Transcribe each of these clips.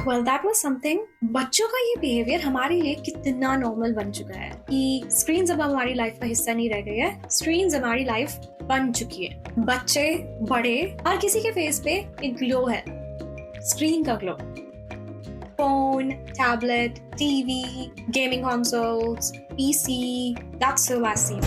Well, that was something. बच्चों का ये बिहेवियर हमारे लिए कितना नॉर्मल बन चुका है कि स्क्रीन्स अब हमारी लाइफ का हिस्सा नहीं रह गई है, स्क्रीन्स हमारी लाइफ बन चुकी है। बच्चे, बड़े, हर किसी के फेस पे एक ग्लो है, स्क्रीन का glow. Phone, tablet, TV, gaming consoles, PC, that's all I see.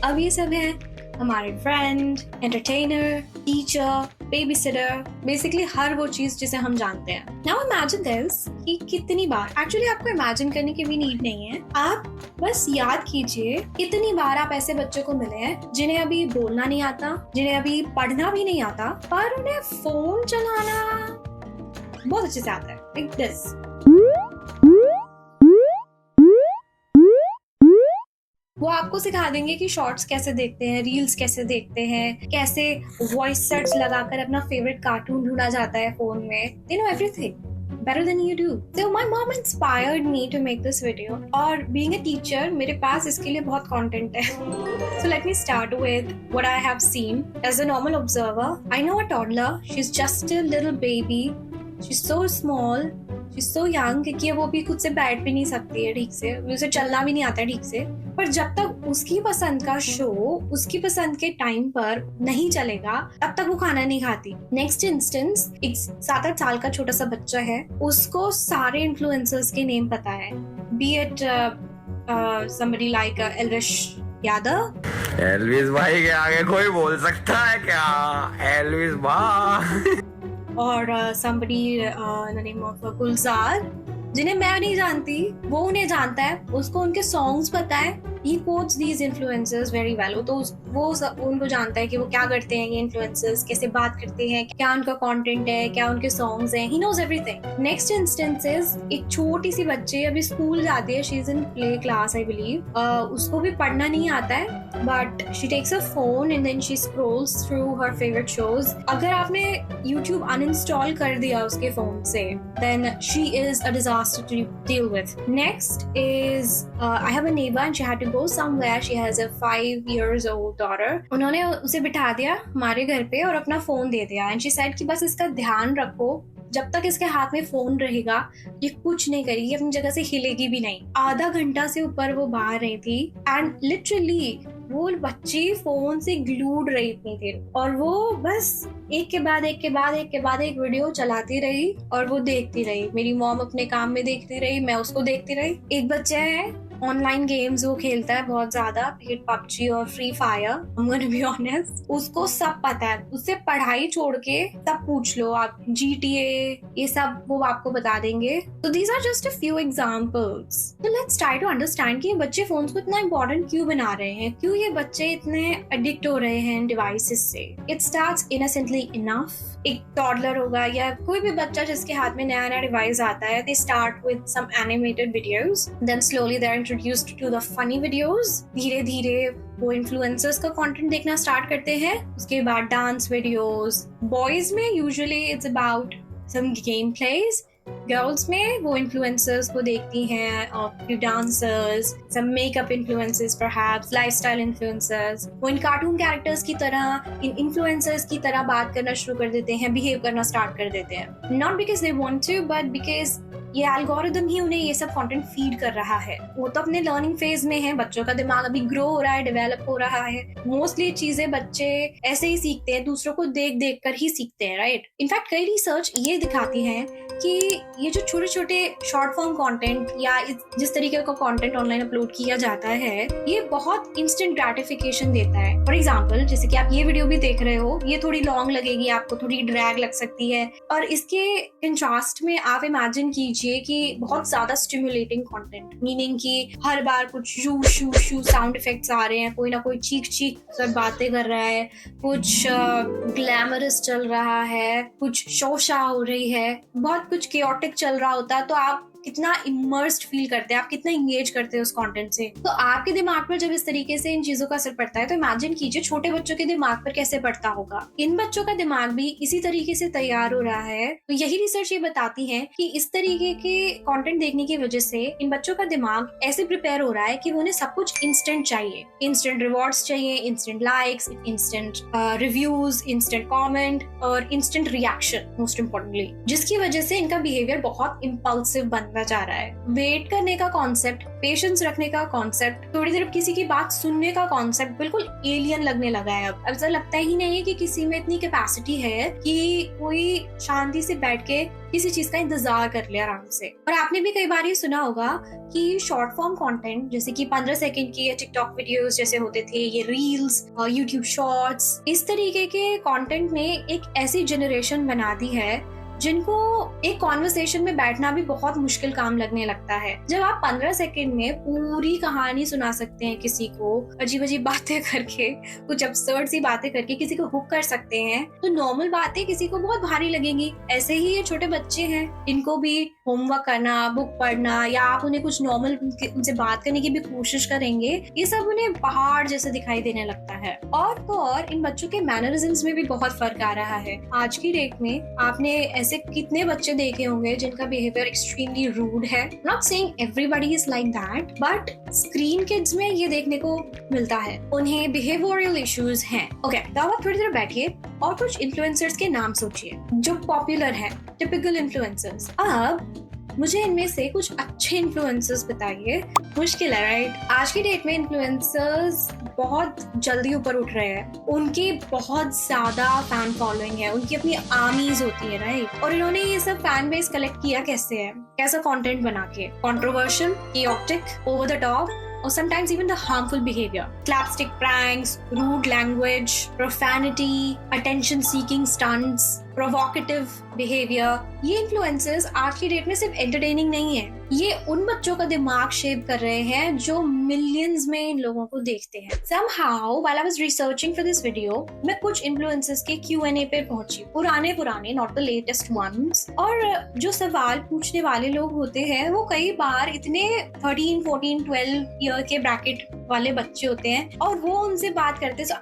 अब ये सब है हमारे friend, entertainer, teacher, babysitter, basically हर वो चीज जिसे हम जानते हैं। नाउ इमेजिन दिस कि कितनी बार, एक्चुअली आपको इमेजिन करने की भी नीड नहीं है, आप बस याद कीजिए कितनी बार आप ऐसे बच्चों को मिले हैं जिन्हें अभी बोलना नहीं आता, जिन्हें अभी पढ़ना भी नहीं आता, पर उन्हें फोन चलाना बहुत अच्छे से आता है, लाइक दिस। वो आपको सिखा देंगे कि शॉर्ट्स कैसे देखते हैं, रील्स कैसे देखते हैं, कैसे वॉइस सेट्स लगाकर अपना फेवरेट कार्टून ढूंढा जाता है फोन में। They know everything better than you do. So my mom inspired me to make this video. और being a teacher, मेरे पास इसके लिए बहुत content है। So let me start with what I have seen as a normal observer. I know a toddler. She's just a little baby. She's so small. She's so young कि वो भी खुद से बैठ भी नहीं सकती है ठीक से, उसे चलना भी नहीं आता है ठीक से। पर जब तक उसकी पसंद का शो उसकी पसंद के टाइम पर नहीं चलेगा तब तक वो खाना नहीं खाती। नेक्स्ट इंस्टेंस, एक 7-8 साल का छोटा सा बच्चा है, उसको सारे इन्फ्लुएंसर्स के नेम पता है, B it somebody like Elvish Yadav. Elvis भाई के आगे कोई बोल सकता है क्या? एल्विस भाई। और somebody in the name of गुलजार, जिन्हें मैं नहीं जानती वो उन्हें जानता है, उसको उनके सॉन्ग्स पता है। He quotes these influencers very well. तो वो उनको जानता है कि वो क्या करते हैं, ये इन्फ्लुएंसर्स कैसे बात करते हैं, क्या उनका कंटेंट है, क्या उनके सॉन्ग्स हैं। He knows everything. Next instance is एक छोटी सी बच्ची अभी स्कूल जाती है, she is in play class I believe. उसको भी पढ़ना नहीं आता है, but she takes a phone and then she scrolls through her favorite shows. अगर आपने YouTube uninstall कर दिया उसके फोन से, then she is a disaster to deal with. Next is I have a neighbor and she had to go somewhere. She has a 5 years old daughter. उन्होंने उसे बिठा दिया हमारे घर पे और अपना फोन दे दिया and she said कि बस इसका ध्यान रखो, जब तक इसके हाथ में फोन रहेगा ये कुछ नहीं करेगी, अपनी जगह से हिलेगी भी नहीं। आधा घंटा से ऊपर वो बाहर रही थी एंड लिटरली वो बच्ची फोन से ग्लूड रही इतनी देर, और वो बस एक के बाद एक वीडियो चलाती रही और वो देखती रही। मेरी मॉम अपने काम में देखती रही, मैं उसको देखती रही। एक बच्चा है, ऑनलाइन गेम्स वो खेलता है बहुत ज्यादा, पबजी और free fire. I'm gonna be honest, उसको सब पता है, उससे पढ़ाई छोड़ के सब पूछ लो आप, GTA ये सब वो आपको बता देंगे। So these are just a few examples. So let's try to understand कि ये बच्चे फोन को इतना इम्पोर्टेंट क्यों बना रहे हैं, क्यों ये बच्चे इतने एडिक्ट हो रहे हैं डिवाइसेस से। It starts innocently enough. एक टॉडलर होगा या कोई भी बच्चा जिसके हाथ में नया डिवाइस आता है, they start with some animated videos, then slowly they're introduced to the funny videos. धीरे धीरे वो इन्फ्लुएंसर्स का कंटेंट देखना स्टार्ट करते हैं, उसके बाद डांस वीडियोस। बॉयज में usually it's about some game plays, girls में वो इन्फ्लुएंसर्स को देखती हैं और dancers, some makeup influencers, perhaps lifestyle influencers. वो इन कार्टून कैरेक्टर्स की तरह, इन इन्फ्लुएंसर्स की तरह बात करना शुरू कर देते हैं, बिहेव करना स्टार्ट कर देते हैं। Not because they want to, but because ये एल्गोरिदम ही उन्हें ये सब कंटेंट फीड कर रहा है। वो तो अपने लर्निंग फेज में है, बच्चों का दिमाग अभी ग्रो हो रहा है, डेवलप हो रहा है। मोस्टली चीजें बच्चे ऐसे ही सीखते हैं, दूसरों को देख देख कर ही सीखते हैं, राइट। इनफैक्ट कई रिसर्च ये दिखाती है कि ये जो छोटे छोटे शॉर्ट फॉर्म कंटेंट या जिस तरीके का कंटेंट ऑनलाइन अपलोड किया जाता है, ये बहुत इंस्टेंट ग्रेटिफिकेशन देता है। फॉर एग्जांपल, जैसे कि आप ये वीडियो भी देख रहे हो, ये थोड़ी लॉन्ग लगेगी आपको, थोड़ी ड्रैग लग सकती है, और इसके कंट्रास्ट में आप इमेजिन कीजिए कि बहुत ज्यादा स्टिमुलेटिंग कंटेंट, मीनिंग कि हर बार कुछ शू शू शू साउंड इफेक्ट्स आ रहे हैं, कोई ना कोई चीख चीख कर बातें कर रहा है, कुछ ग्लैमरस चल रहा है, कुछ शोशा हो रही है, बहुत कुछ केओटिक चल रहा होता है। तो आप कितना इमर्स्ड फील करते हैं, आप कितना इंगेज करते हैं उस कंटेंट से। तो आपके दिमाग पर जब इस तरीके से इन चीजों का असर पड़ता है तो इमेजिन कीजिए छोटे बच्चों के दिमाग पर कैसे पड़ता होगा। इन बच्चों का दिमाग भी इसी तरीके से तैयार हो रहा है। तो यही रिसर्च ये बताती है कि इस तरीके के कंटेंट देखने की वजह से इन बच्चों का दिमाग ऐसे प्रिपेयर हो रहा है कि उन्हें सब कुछ इंस्टेंट चाहिए, इंस्टेंट रिवॉर्ड्स चाहिए, instant likes, instant reviews, instant comment और इंस्टेंट रिएक्शन मोस्ट इम्पोर्टेंटली, जिसकी वजह से इनका बिहेवियर बहुत इम्पल्सिव बनता जा रहा है। वेट करने का कॉन्सेप्ट, पेशेंस रखने का कॉन्सेप्ट, थोड़ी देर किसी की बात सुनने का कॉन्सेप्ट बिल्कुल एलियन लगने लगा है। अब ऐसा लगता ही नहीं है कि किसी में इतनी कैपेसिटी है कि कोई शांति से बैठ के किसी चीज का इंतजार कर ले आराम से। और आपने भी कई बार ये सुना होगा कि शॉर्ट फॉर्म कंटेंट जैसे कि 15 सेकंड की टिकटॉक वीडियोस जैसे होते थे, ये रील्स, यूट्यूब शॉर्ट्स, इस तरीके के कंटेंट ने एक ऐसी जनरेशन बना दी है जिनको एक कॉन्वर्सेशन में बैठना भी बहुत मुश्किल काम लगने लगता है। जब आप 15 सेकंड में पूरी कहानी सुना सकते हैं किसी को, अजीब अजीब बातें करके, कुछ अब्सर्ड सी बातें करके किसी को हुक कर सकते हैं, तो नॉर्मल बातें किसी को बहुत भारी लगेंगी। ऐसे ही ये छोटे बच्चे हैं, इनको भी होमवर्क करना, बुक पढ़ना या आप उन्हें कुछ नॉर्मल उनसे बात करने की भी कोशिश करेंगे, ये सब उन्हें पहाड़ जैसे दिखाई देने लगता है। और तो और इन बच्चों के मैनरिज्म्स में भी बहुत फर्क आ रहा है। आज की डेट में आपने ऐसे कितने बच्चे देखे होंगे जिनका बिहेवियर एक्सट्रीमली रूड है। Not saying everybody is like that, but screen kids में ये देखने को मिलता है, उन्हें बिहेवियरल इश्यूज हैं। ओके, तो आप थोड़ी देर बैठिए और कुछ इन्फ्लुएंसर्स के नाम सोचिए जो पॉपुलर है, टिपिकल इन्फ्लुएंसर्स। अब मुझे इनमें से कुछ अच्छे इन्फ्लुएंसर्स बताइए। मुश्किल है, राइट? आज की डेट में इन्फ्लुएंसर्स बहुत जल्दी ऊपर उठ रहे हैं, उनकी बहुत ज्यादा फैन फॉलोइंग है, उनकी अपनी आर्मीज होती है, राइट? और इन्होंने ये सब फैन बेस कलेक्ट किया कैसे है? कैसा कंटेंट बना के? Controversial, chaotic, over the top, or sometimes even the harmful behavior. Slapstick pranks, rude language, profanity, attention-seeking stunts, provocative behavior. ये इन्फ्लुएंसर्स आज की डेट में सिर्फ एंटरटेनिंग नहीं है, ये उन बच्चों का दिमाग शेप कर रहे हैं जो मिलियंस में इन लोगों को देखते हैं। Somehow, while I was researching for this video, मैं कुछ इन्फ्लुएंसर्स के Q&A पे पहुंची, पुराने, not the latest ones। और जो सवाल पूछने वाले लोग होते हैं वो कई बार इतने 13, 14, 12 ईयर के ब्रैकेट वाले बच्चे होते हैं और वो उनसे बात करते हैं। So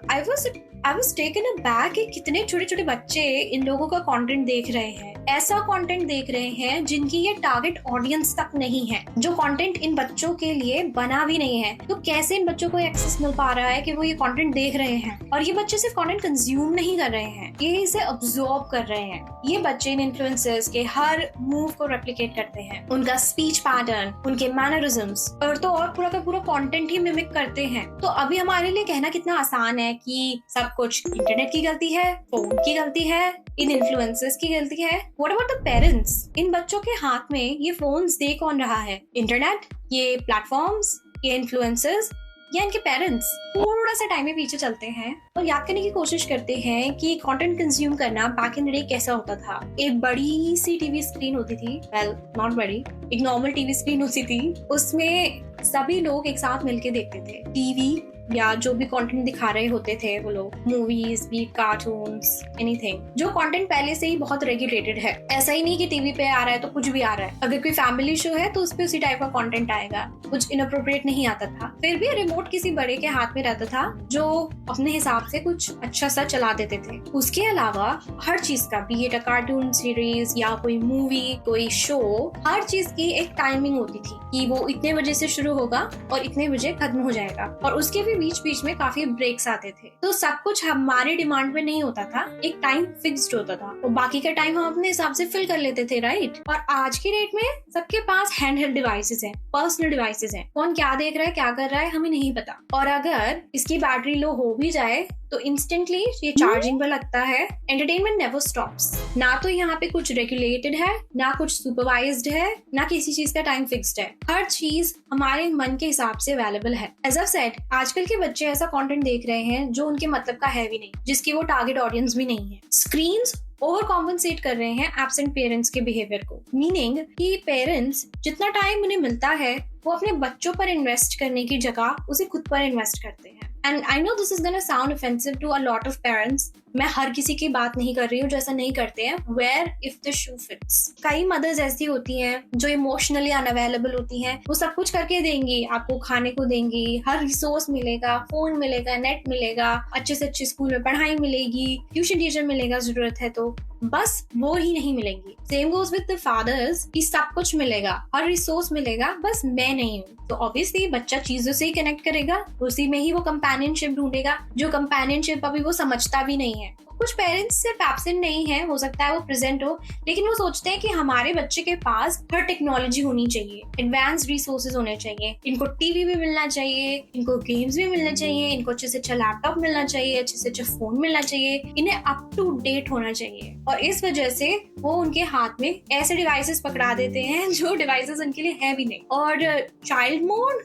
I was taken aback कि कितने छोटे छोटे बच्चे इन लोगों का कंटेंट देख रहे हैं, ऐसा कंटेंट देख रहे हैं जिनकी ये टारगेट ऑडियंस तक नहीं है, जो कंटेंट इन बच्चों के लिए बना भी नहीं है। तो कैसे इन बच्चों को एक्सेस मिल पा रहा है कि वो ये कंटेंट देख रहे हैं? और ये बच्चे सिर्फ कंटेंट कंज्यूम नहीं कर रहे हैं, ये इसे अब्सॉर्ब कर रहे हैं। ये बच्चे इन इन्फ्लुएंसर्स के हर मूव को रेप्लिकेट करते हैं, उनका स्पीच पैटर्न, उनके मैनरिज्म्स और तो और पूरा का पूरा कंटेंट ही मिमिक करते हैं। तो अभी हमारे लिए कहना कितना आसान है कि सब कुछ इंटरनेट की गलती है, फोन की गलती है, इन इन्फ्लुएंसर्स की गलती है। What about the parents? इन बच्चों के हाथ में ये फोन्स दे कौन रहा है? इंटरनेट, ये प्लेटफॉर्म्स, ये इन्फ्लुएंसर्स या इनके पेरेंट्स? थोड़ा सा टाइम में पीछे चलते हैं और याद करने की कोशिश करते हैं कि कंटेंट कंज्यूम करना बैक इन द डे कैसा होता था। एक बड़ी सी टीवी स्क्रीन होती थी, वेल नॉट बड़ी, एक नॉर्मल टीवी स्क्रीन होती थी, उसमें सभी लोग एक साथ मिलके देखते थे टीवी या जो भी कंटेंट दिखा रहे होते थे वो लोग, मूवीज भी, कार्टून्स, एनीथिंग। जो कंटेंट पहले से ही बहुत रेगुलेटेड है, ऐसा ही नहीं कि टीवी पे आ रहा है तो कुछ भी आ रहा है। अगर कोई फैमिली शो है तो उसपे उसी टाइप का कंटेंट आएगा, कुछ इनअप्रोप्रिएट नहीं आता था। फिर भी रिमोट किसी बड़े के हाथ में रहता था जो अपने हिसाब से कुछ अच्छा सा चला देते थे। उसके अलावा हर चीज का, B it a cartoon series या कोई मूवी, कोई शो, हर चीज की एक टाइमिंग होती थी कि वो इतने बजे से शुरू होगा और इतने बजे खत्म हो जाएगा, और उसके भी बीच बीच में काफी ब्रेक्स आते थे। तो सब कुछ हमारे डिमांड पे नहीं होता था, एक टाइम फिक्स्ड होता था, तो बाकी का टाइम हम अपने हिसाब से फिल कर लेते थे, राइट? और आज की डेट में सबके पास हैंडहेल्ड डिवाइसेस हैं, पर्सनल डिवाइसेस हैं। कौन क्या देख रहा है, क्या कर रहा है, हमें नहीं पता। और अगर इसकी बैटरी लो हो भी जाए तो इंस्टेंटली ये चार्जिंग पर लगता है। Entertainment never stops. ना तो यहाँ पे कुछ रेगुलेटेड है, ना कुछ सुपरवाइज्ड है, ना किसी चीज का टाइम फिक्स्ड है। हर चीज हमारे मन के हिसाब से अवेलेबल है। एज आई सेड, आजकल के बच्चे ऐसा कंटेंट देख रहे हैं जो उनके मतलब का है भी नहीं, जिसकी वो टारगेट ऑडियंस भी नहीं है। स्क्रीन्स ओवर कॉम्पनसेट कर रहे हैं एब्सेंट पेरेंट्स के बिहेवियर को, मीनिंग कि पेरेंट्स जितना टाइम उन्हें मिलता है वो अपने बच्चों पर इन्वेस्ट करने की जगह उसे खुद पर इन्वेस्ट करते हैं। And I know this is gonna sound offensive to a lot of parents, मैं हर किसी की बात नहीं कर रही हूँ जो ऐसा नहीं करते हैं, where if the shoe fits. कई मदर्स ऐसी होती हैं जो इमोशनली अनअवेलेबल होती हैं, वो सब कुछ करके देंगी, आपको खाने को देंगी, हर रिसोर्स मिलेगा, फोन मिलेगा, नेट मिलेगा, अच्छे से अच्छे स्कूल में पढ़ाई मिलेगी, ट्यूशन टीचर मिलेगा जरूरत है तो, बस वो ही नहीं मिलेंगी। Same goes with the fathers कि सब कुछ मिलेगा, हर रिसोर्स मिलेगा, बस मैं नहीं हूँ। तो ऑब्वियसली बच्चा चीजों से ही कनेक्ट करेगा, उसी में ही वो कंपेनियनशिप ढूंढेगा, जो कंपेनियनशिप अभी वो समझता भी नहीं है। कुछ पेरेंट्स सिर्फ एब्सेंट नहीं है, हो सकता है वो प्रेजेंट हो, लेकिन वो सोचते हैं कि हमारे बच्चे के पास हर टेक्नोलॉजी होनी चाहिए, एडवांस रिसोर्सेज होने चाहिए, इनको टीवी भी मिलना चाहिए, इनको गेम्स भी मिलने चाहिए, इनको अच्छे से अच्छा लैपटॉप मिलना चाहिए, अच्छे से अच्छा फोन मिलना चाहिए, इन्हें अप टू डेट होना चाहिए। और इस वजह से वो उनके हाथ में ऐसे डिवाइसेस पकड़ा देते हैं जो डिवाइसेस उनके लिए है भी नहीं। और चाइल्ड मोड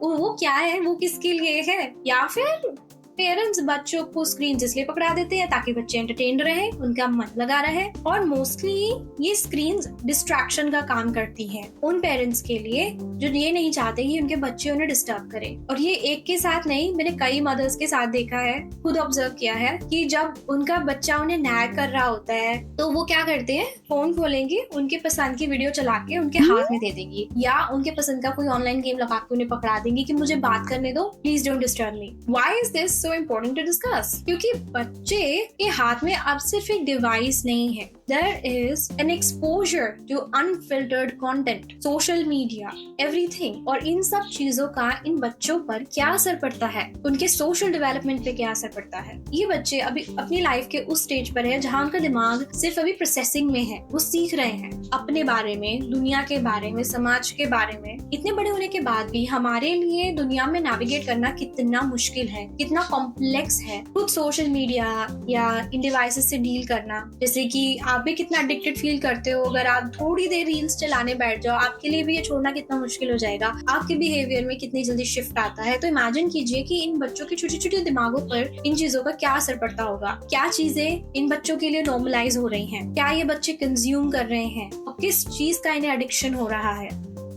वो क्या है, वो किसके लिए है? या फिर पेरेंट्स बच्चों को स्क्रीन इसलिए पकड़ा देते हैं ताकि बच्चे एंटरटेन रहे, उनका मन लगा रहे। और मोस्टली ये स्क्रीन डिस्ट्रैक्शन का काम करती हैं उन पेरेंट्स के लिए जो ये नहीं चाहते कि उनके बच्चे उन्हें डिस्टर्ब करें। और ये एक के साथ नहीं, मैंने कई मदर्स के साथ देखा है, खुद ऑब्जर्व किया है कि जब उनका बच्चा उन्हें नैग कर रहा होता है तो वो क्या करते हैं, फोन खोलेंगे, उनके पसंद की वीडियो चला के उनके हाथ में दे देंगी, या उनके पसंद का कोई ऑनलाइन गेम लगा के उन्हें पकड़ा देंगी कि मुझे बात करने दो, please don't disturb me. Why is this so important to discuss? क्योंकि बच्चे के हाथ में अब सिर्फ एक डिवाइस नहीं है, there is an exposure to unfiltered content, social media, everything। और इन सब चीजों का इन बच्चों पर क्या असर पड़ता है, उनके सोशल डेवलपमेंट पे क्या असर पड़ता है। ये बच्चे अभी अपनी लाइफ के उस स्टेज पर है जहाँ उनका दिमाग सिर्फ अभी प्रोसेसिंग में है, वो सीख रहे हैं अपने बारे में, दुनिया के बारे में, समाज के बारे में। इतने बड़े होने के बाद भी हमारे लिए दुनिया में नेविगेट करना कितना मुश्किल है, कितना कॉम्प्लेक्स है। खुद सोशल मीडिया या इन डिवाइसेस से डील करना, जैसे कि आप भी कितना एडिक्टेड फील करते हो, अगर आप थोड़ी देर रील्स चलाने बैठ जाओ, आपके लिए भी ये छोड़ना कितना मुश्किल हो जाएगा, आपके बिहेवियर में कितनी जल्दी शिफ्ट आता है। तो इमेजिन कीजिए कि इन बच्चों के छोटे छोटे दिमागों पर इन चीजों का क्या असर पड़ता होगा, क्या चीजें इन बच्चों के लिए नॉर्मलाइज हो रही हैं, क्या ये बच्चे कंज्यूम कर रहे हैं और किस चीज का इन्हें एडिक्शन हो रहा है।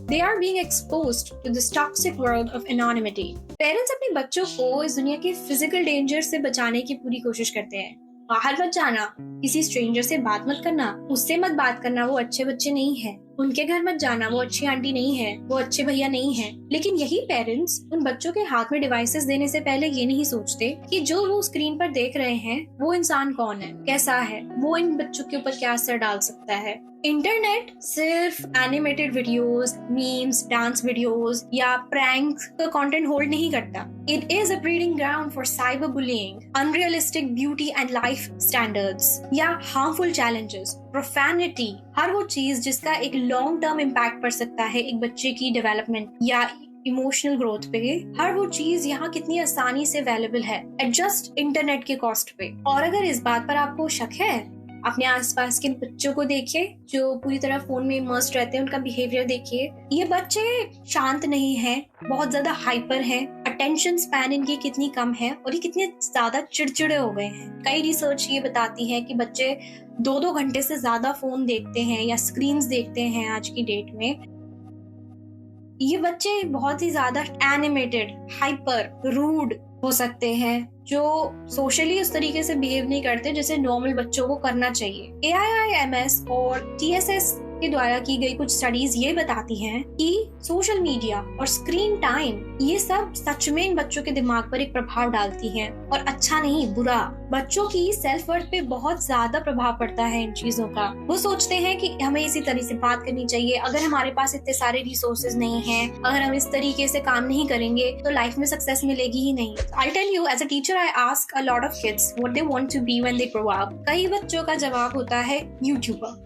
They are being exposed to this toxic world of anonymity. Parents अपने बच्चों को इस दुनिया के फिजिकल डेंजर से बचाने की पूरी कोशिश करते हैं। बाहर मत जाना, किसी स्ट्रेंजर से बात मत करना, उससे मत बात करना, वो अच्छे बच्चे नहीं है, उनके घर मत जाना, वो अच्छी आंटी नहीं है, वो अच्छे भैया नहीं है। लेकिन यही पेरेंट्स उन बच्चों के हाथ में डिवाइसेस देने से पहले ये नहीं सोचते कि जो वो स्क्रीन पर देख रहे हैं वो इंसान कौन है, कैसा है, वो इन बच्चों के ऊपर क्या असर डाल सकता है। इंटरनेट सिर्फ animated videos, memes, dance videos या प्रैंक का कंटेंट होल्ड नहीं करता। It is a breeding ground for cyber bullying, unrealistic beauty and life standards या हार्मफुल चैलेंजेस, प्रोफैनिटी, हर वो चीज जिसका एक लॉन्ग टर्म इम्पैक्ट पड़ सकता है एक बच्चे की डेवलपमेंट या इमोशनल ग्रोथ पे। हर वो चीज यहाँ कितनी आसानी से अवेलेबल है एट जस्ट इंटरनेट के कॉस्ट पे। और अगर इस बात पर आपको शक है, अपने आसपास के बच्चों को देखिए जो पूरी तरह फोन में इमर्स्ड रहते हैं, उनका बिहेवियर देखिए। ये बच्चे शांत नहीं हैं, बहुत ज्यादा हाइपर हैं, अटेंशन स्पैन इनकी कितनी कम है और ये कितने ज्यादा चिड़चिड़े हो गए हैं। कई रिसर्च ये बताती है कि बच्चे 2-2 घंटे से ज्यादा फोन देखते हैं या स्क्रीन्स देखते हैं आज की डेट में। ये बच्चे बहुत ही ज्यादा एनिमेटेड, हाइपर, रूड हो सकते हैं, जो सोशली उस तरीके से बिहेव नहीं करते जैसे नॉर्मल बच्चों को करना चाहिए। AIIMS और TSS के द्वारा की गई कुछ स्टडीज ये बताती हैं कि सोशल मीडिया और स्क्रीन टाइम ये सब सच में इन बच्चों के दिमाग पर एक प्रभाव डालती हैं, और अच्छा नहीं, बुरा। बच्चों की सेल्फ वर्थ पे बहुत ज्यादा प्रभाव पड़ता है इन चीजों का। वो सोचते हैं कि हमें इसी तरह से बात करनी चाहिए, अगर हमारे पास इतने सारे रिसोर्सेज नहीं हैं, अगर हम इस तरीके से काम नहीं करेंगे तो लाइफ में सक्सेस मिलेगी ही नहीं। I'll tell you, as a teacher, I ask a lot of kids what they want to be when they grow up. कई बच्चों का जवाब होता है यूट्यूबर,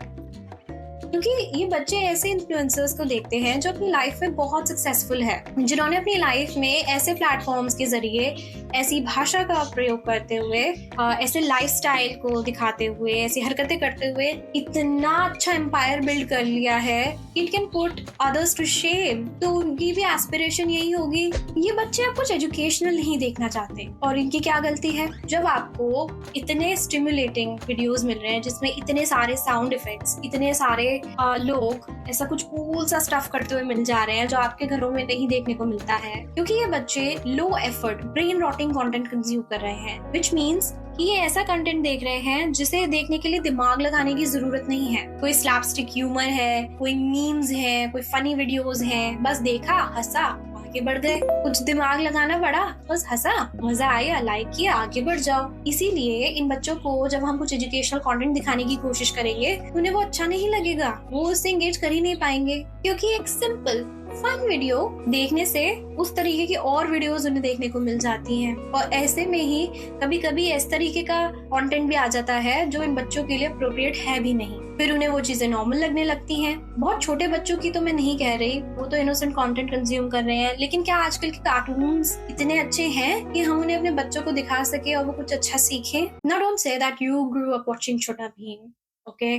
क्योंकि ये बच्चे ऐसे इन्फ्लुएंसर्स को देखते हैं जो अपनी लाइफ में बहुत सक्सेसफुल है, जिन्होंने अपनी लाइफ में ऐसे प्लेटफॉर्म्स के जरिए, ऐसी भाषा का प्रयोग करते हुए, ऐसे लाइफस्टाइल को दिखाते हुए, ऐसी हरकतें करते हुए इतना अच्छा एम्पायर बिल्ड कर लिया है कि it can put others to shame. तो उनकी भी एस्पिरेशन यही होगी। ये बच्चे अब कुछ एजुकेशनल नहीं देखना चाहते, और इनकी क्या गलती है? जब आपको इतने स्टिमुलेटिंग वीडियोस मिल रहे हैं जिसमें इतने सारे साउंड इफेक्ट्स, इतने सारे लोग ऐसा कुछ कूल सा स्टफ करते हुए मिल जा रहे हैं जो आपके घरों में नहीं देखने को मिलता है, क्योंकि ये बच्चे low effort brain rotting content consume कर रहे हैं, व्हिच मींस कि ये ऐसा कंटेंट देख रहे हैं जिसे देखने के लिए दिमाग लगाने की जरूरत नहीं है। कोई स्लैपस्टिक ह्यूमर है, कोई मीम्स है, कोई फनी वीडियोस हैं, बस देखा, हंसा, आगे बढ़ गए। कुछ दिमाग लगाना पड़ा, बस हंसा, मजा आया, लाइक किया, आगे बढ़ जाओ। इसीलिए इन बच्चों को जब हम कुछ एजुकेशनल कंटेंट दिखाने की कोशिश करेंगे, उन्हें वो अच्छा नहीं लगेगा, वो उससे एंगेज कर ही नहीं पाएंगे, क्योंकि एक सिंपल फन वीडियो देखने से उस तरीके की और वीडियोस उन्हें देखने को मिल जाती हैं। और ऐसे में ही कभी कभी इस तरीके का कंटेंट भी आ जाता है जो इन बच्चों के लिए अप्रोप्रिएट है भी नहीं, फिर उन्हें वो चीजें नॉर्मल लगने लगती हैं। बहुत छोटे बच्चों की तो मैं नहीं कह रही, वो तो इनोसेंट कंटेंट कंज्यूम कर रहे हैं, लेकिन क्या आजकल के कार्टून्स इतने अच्छे हैं कि हम उन्हें अपने बच्चों को दिखा सके और वो कुछ अच्छा सीखें? Now don't say that you grew up watching छोटा भीम, ओके?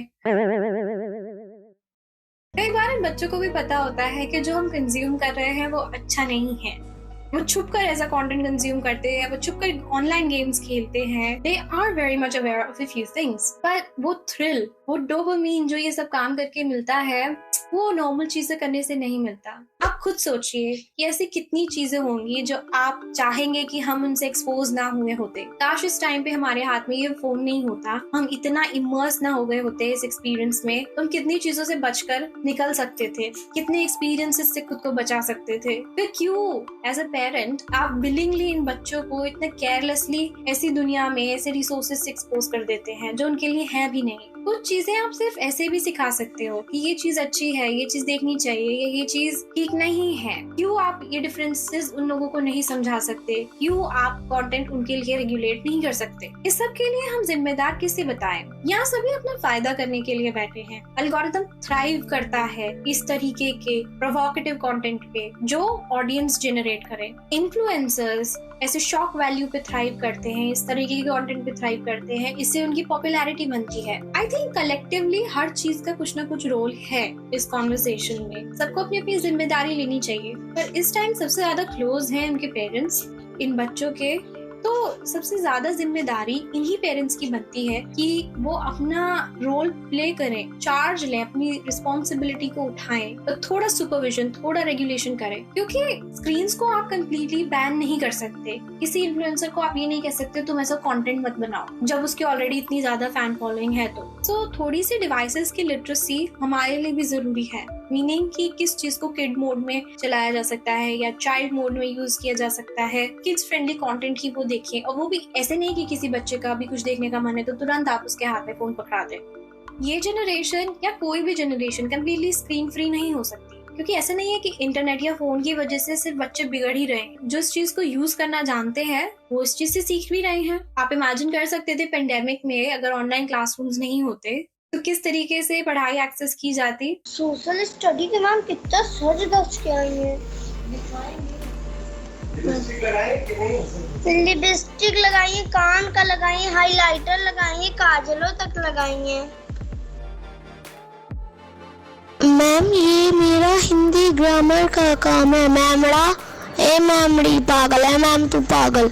कई बार इन बच्चों को भी पता होता है कि जो हम कंज्यूम कर रहे हैं वो अच्छा नहीं है। वो छुप कर ऐसा कंटेंट कंज्यूम करते हैं, वो छुप कर ऑनलाइन गेम्स खेलते हैं। They are very much aware of a few things, पर वो थ्रिल, वो डोपामिन जो ये सब काम करके मिलता है, वो नॉर्मल चीजें करने से नहीं मिलता। आप खुद सोचिए कि ऐसी कितनी चीजें होंगी जो आप चाहेंगे कि हम उनसे एक्सपोज ना हुए होते। काश इस टाइम पे हमारे हाथ में ये फोन नहीं होता, हम इतना इमर्स ना हो गए होते इस एक्सपीरियंस में, तो हम कितनी चीजों से बचकर निकल सकते थे, कितने एक्सपीरियंसेस से खुद को बचा सकते थे। फिर क्यों एज अ पेरेंट आप विलिंगली इन बच्चों को इतना केयरलेसली ऐसी दुनिया में ऐसे रिसोर्सेज से एक्सपोज कर देते हैं जो उनके लिए है भी नहीं। कुछ चीजें आप सिर्फ ऐसे भी सिखा सकते हो कि ये चीज अच्छी है, ये चीज देखनी चाहिए, ये चीज ठीक नहीं है। क्यों आप ये डिफरेंसेस उन लोगों को नहीं समझा सकते? क्यों आप कंटेंट उनके लिए रेगुलेट नहीं कर सकते? इस सब के लिए हम जिम्मेदार किसे बताएं? यहाँ सभी अपना फायदा करने के लिए बैठे हैं। एल्गोरिथम थ्राइव करता है इस तरीके के प्रोवोकेटिव कंटेंट पे जो ऑडियंस जनरेट करे। इन्फ्लुएंसर्स ऐसे शॉक वैल्यू पे थ्राइव करते हैं, इस तरीके के कंटेंट पे थ्राइव करते हैं, इससे उनकी पॉपुलैरिटी बनती है। आई थिंक कलेक्टिवली हर चीज का कुछ ना कुछ रोल है इस कॉन्वर्सेशन में। सबको अपनी अपनी जिम्मेदारी लेनी चाहिए, पर इस टाइम सबसे ज्यादा क्लोज हैं उनके पेरेंट्स इन बच्चों के, तो सबसे ज्यादा जिम्मेदारी इन्हीं पेरेंट्स की बनती है कि वो अपना रोल प्ले करें, चार्ज लें, अपनी रिस्पॉन्सिबिलिटी को उठाएं, तो थोड़ा सुपरविजन, थोड़ा रेगुलेशन करें। क्योंकि स्क्रीन्स को आप कंप्लीटली बैन नहीं कर सकते। किसी इन्फ्लुएंसर को आप ये नहीं कह सकते तुम ऐसा कंटेंट मत बनाओ जब उसकी ऑलरेडी इतनी ज्यादा फैन फॉलोइंग है। तो थोड़ी सी डिवाइसेस की लिटरेसी हमारे लिए भी जरूरी है, मीनिंग कि किस चीज को किड मोड में चलाया जा सकता है या चाइल्ड मोड में यूज किया जा सकता है। किड्स फ्रेंडली कंटेंट ही वो देखें, और वो भी ऐसे नहीं कि किसी बच्चे का भी कुछ देखने का मन है तो तुरंत आप उसके हाथ में फोन पकड़ा दें। ये जनरेशन या कोई भी जनरेशन कंप्लीटली स्क्रीन फ्री नहीं हो सकती, क्योंकि ऐसा नहीं है कि इंटरनेट या फोन की वजह से सिर्फ बच्चे बिगड़ ही रहे हैं। जो इस चीज को यूज करना जानते हैं वो इस चीज से सीख भी रहे हैं। आप इमेजिन कर सकते थे पेंडेमिक में अगर ऑनलाइन क्लासरूम्स नहीं होते तो किस तरीके से पढ़ाई एक्सेस की जाती। सोशल स्टडी के मैम कितना सच दस के आई है। लिपस्टिक लगाइए, कान का लगाइए, हाइलाइटर लगाइए, काजलों तक लगाइए। मैम ये मेरा हिंदी ग्रामर का काम है। मैमड़ा ए मैमड़ी पागल है मैम, तू पागल।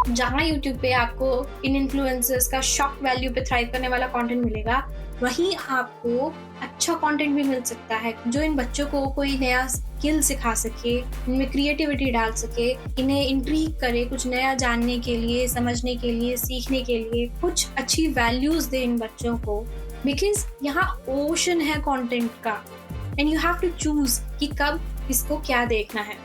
जहाँ YouTube पे आपको इन इन्फ्लुएंसर्स का शॉक वैल्यू पे थ्राइव करने वाला कंटेंट मिलेगा, वहीं आपको अच्छा कंटेंट भी मिल सकता है जो इन बच्चों को कोई नया स्किल सिखा सके, इनमें क्रिएटिविटी डाल सके, इन्हें इंट्रीग करे कुछ नया जानने के लिए, समझने के लिए, सीखने के लिए, कुछ अच्छी वैल्यूज दे इन बच्चों को। बिकॉज यहाँ ओशन है कंटेंट का, and you have to choose कि कब इसको क्या देखना है।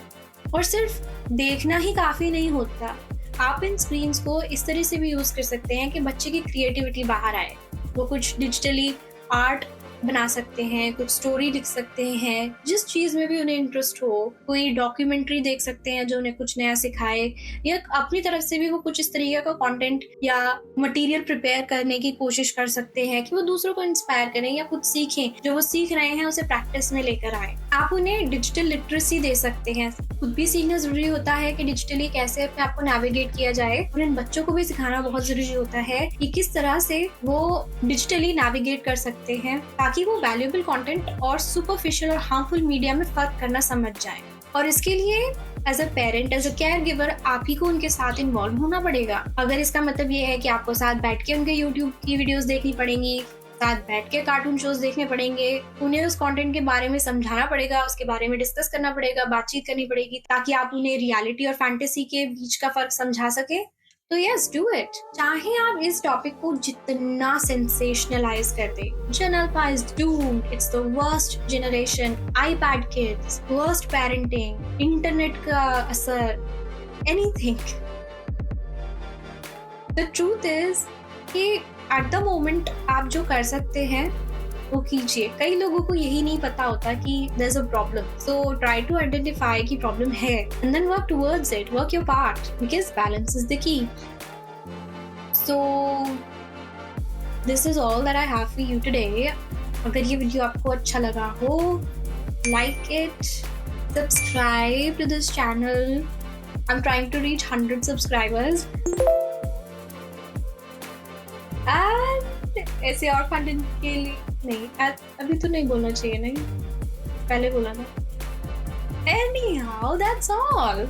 और सिर्फ देखना ही काफी नहीं होता, आप इन स्क्रीन्स को इस तरह से भी यूज कर सकते हैं कि बच्चे की क्रिएटिविटी बाहर आए। वो कुछ डिजिटली आर्ट बना सकते हैं, कुछ स्टोरी लिख सकते हैं, जिस चीज में भी उन्हें इंटरेस्ट हो। कोई डॉक्यूमेंट्री देख सकते हैं जो उन्हें कुछ नया सिखाए, या अपनी तरफ से भी वो कुछ इस तरीके का कंटेंट या मटेरियल प्रिपेयर करने की कोशिश कर सकते हैं कि वो दूसरों को इंस्पायर करें या कुछ सीखें, जो वो सीख रहे हैं उसे प्रैक्टिस में लेकर आए। आप उन्हें डिजिटल लिटरेसी दे सकते हैं। खुद भी सीखना जरूरी होता है कि डिजिटली कैसे अपने आप को नेविगेट किया जाए, और इन बच्चों को भी सिखाना बहुत जरूरी होता है कि किस तरह से वो डिजिटली नेविगेट कर सकते हैं, ताकि वो वैल्यूएबल कंटेंट और सुपरफिशियल और हार्मफुल मीडिया में फर्क करना समझ जाएं। और इसके लिए as a parent, as a care giver, आप ही को उनके साथ इन्वॉल्व होना पड़ेगा। अगर इसका मतलब ये है कि आपको साथ बैठ के उनके यूट्यूब की वीडियोस देखनी पड़ेंगी, साथ बैठ के कार्टून शोज देखने पड़ेंगे, उन्हें उस कंटेंट के बारे में समझाना पड़ेगा, उसके बारे में डिस्कस करना पड़ेगा, बातचीत करनी पड़ेगी, ताकि आप उन्हें रियलिटी और फैंटेसी के बीच का फर्क समझा सके, तो यस डू इट, चाहे आप इस टॉपिक को जितना सेंसेशनलाइज कर दे। Gen Alpha is doomed, it's the worst generation, iPad kids, worst parenting, internet का असर, anything. The truth is कि at the moment आप जो कर सकते हैं वो कीजिए। कई लोगों को यही नहीं पता होता कि there's a problem, so try to identify कि problem है and then work towards it, work your part because balance is the key. So this is all that I have for you today. अगर ये video आपको अच्छा लगा हो, like it, subscribe to this channel. I'm trying to reach 100 subscribers. And ऐसे और content के लिए नहीं, अभी तो नहीं बोलना चाहिए, नहीं पहले बोला था। Anyhow, that's all.